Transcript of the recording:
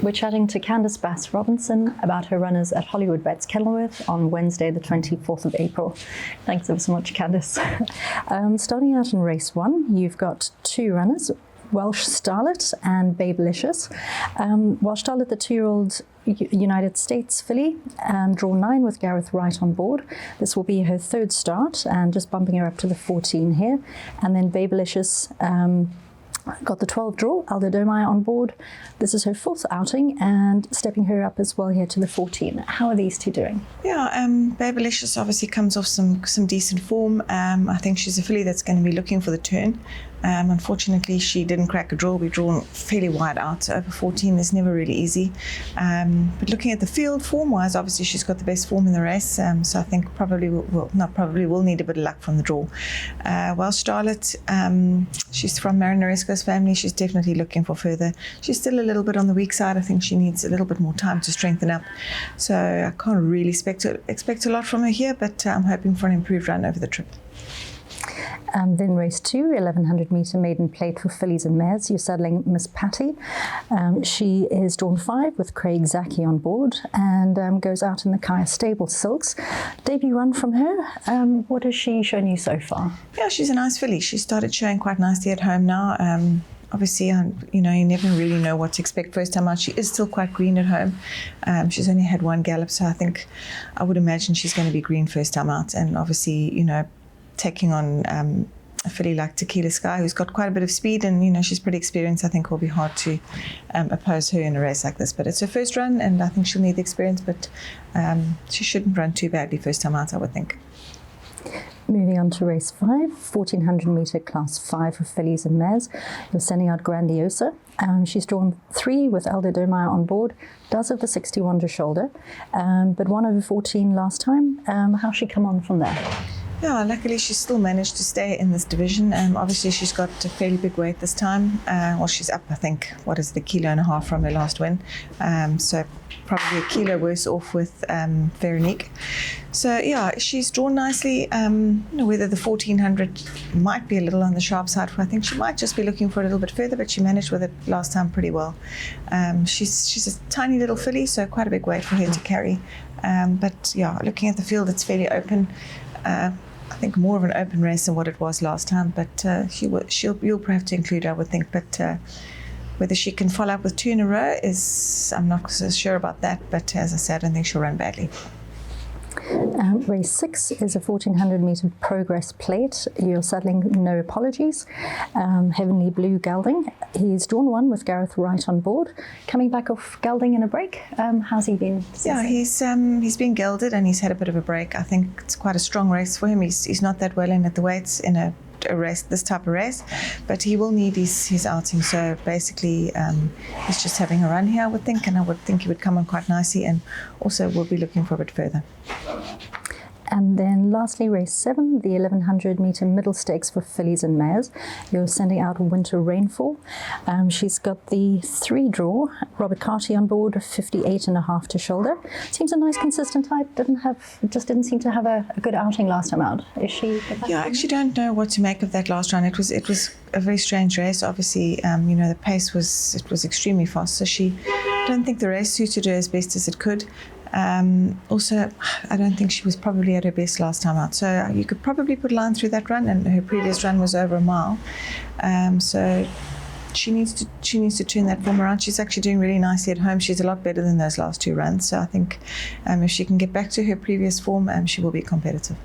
We're chatting to Candice Bass Robinson about her runners at Hollywood Vets Kenilworth on Wednesday, the 24th of April. Thanks ever so much, Candice. Starting out in race 1, you've got 2 runners, Welsh Starlet and Babelicious. Welsh Starlet, the 2-year-old United States filly, draw 9 with Gareth Wright on board. This will be her 3rd start and just bumping her up to the 14 here. And then Babelicious got the 12 draw, Aldo Domai on board. This is her 4th outing and stepping her up as well here to the 14. How are these two doing? Yeah, Babelicious obviously comes off some decent form. I think she's a filly that's going to be looking for the turn. Unfortunately, she didn't crack a draw. We've drawn fairly wide out, so over 14 is never really easy. But looking at the field form-wise, obviously she's got the best form in the race, so I think will need a bit of luck from the draw. Welsh Starlet, she's from Marinaresco's family. She's definitely looking for further. She's still a little bit on the weak side. I think she needs a little bit more time to strengthen up. So I can't really expect a lot from her here, but I'm hoping for an improved run over the trip. Then race 2, 1100 metre maiden plate for fillies and mares. You're saddling Miss Patty. She is drawn 5 with Craig Zaki on board and goes out in the Kaya Stable Silks. Debut run from her. What has she shown you so far? Yeah, she's a nice filly. She started showing quite nicely at home now. Obviously, you never really know what to expect first time out. She is still quite green at home. She's only had 1 gallop, so I would imagine she's going to be green first time out. And obviously, taking on a filly like Tequila Sky, who's got quite a bit of speed, and she's pretty experienced. I think it will be hard to oppose her in a race like this. But it's her first run, and I think she'll need the experience. But she shouldn't run too badly first time out, I would think. Moving on to race 5, 1400 metre class 5 for fillies and mares. You're sending out Grandiosa. She's drawn 3 with Aldo Domai on board. Does have the 61 to shoulder, but 1 over 14 last time. How's she come on from there? Yeah, luckily she's still managed to stay in this division. Obviously she's got a fairly big weight this time. She's up, I think, a kilo and a half from her last win. So probably a kilo worse off with Veronique. So yeah, she's drawn nicely. Whether the 1400 might be a little on the sharp side for, I think she might just be looking for a little bit further, but she managed with it last time pretty well. She's a tiny little filly, so quite a big weight for her to carry. But yeah, looking at the field, it's fairly open. I think more of an open race than what it was last time, but you'll have to include her, I would think. But whether she can follow up with 2 in a row I'm not so sure about that. But as I said, I don't think she'll run badly. Race 6 is a 1400 metre progress plate. You're saddling No Apologies. Heavenly Blue gelding. He's drawn 1 with Gareth Wright on board. Coming back off gelding in a break. How's he been? Yeah, he's been gelded and he's had a bit of a break. I think it's quite a strong race for him. He's not that well in at the weights in a race, this type of race, but he will need his outing. So basically, he's just having a run here, I would think, and I would think he would come on quite nicely, and also we'll be looking for a bit further. And then lastly, race 7, the 1100 metre middle stakes for fillies and mares. You're sending out Winter Rainfall. She's got the 3 draw, Robert Carty on board, 58.5 to shoulder. Seems a nice consistent type, didn't seem to have a good outing last time out. Is she? Yeah, I actually don't know what to make of that last run. It was a very strange race. Obviously, the pace was extremely fast, so I don't think the race suited her as best as it could. Also, I don't think she was probably at her best last time out. So you could probably put a line through that run, and her previous run was over a mile. So she needs to turn that form around. She's actually doing really nicely at home. She's a lot better than those last 2 runs. So I think if she can get back to her previous form, she will be competitive.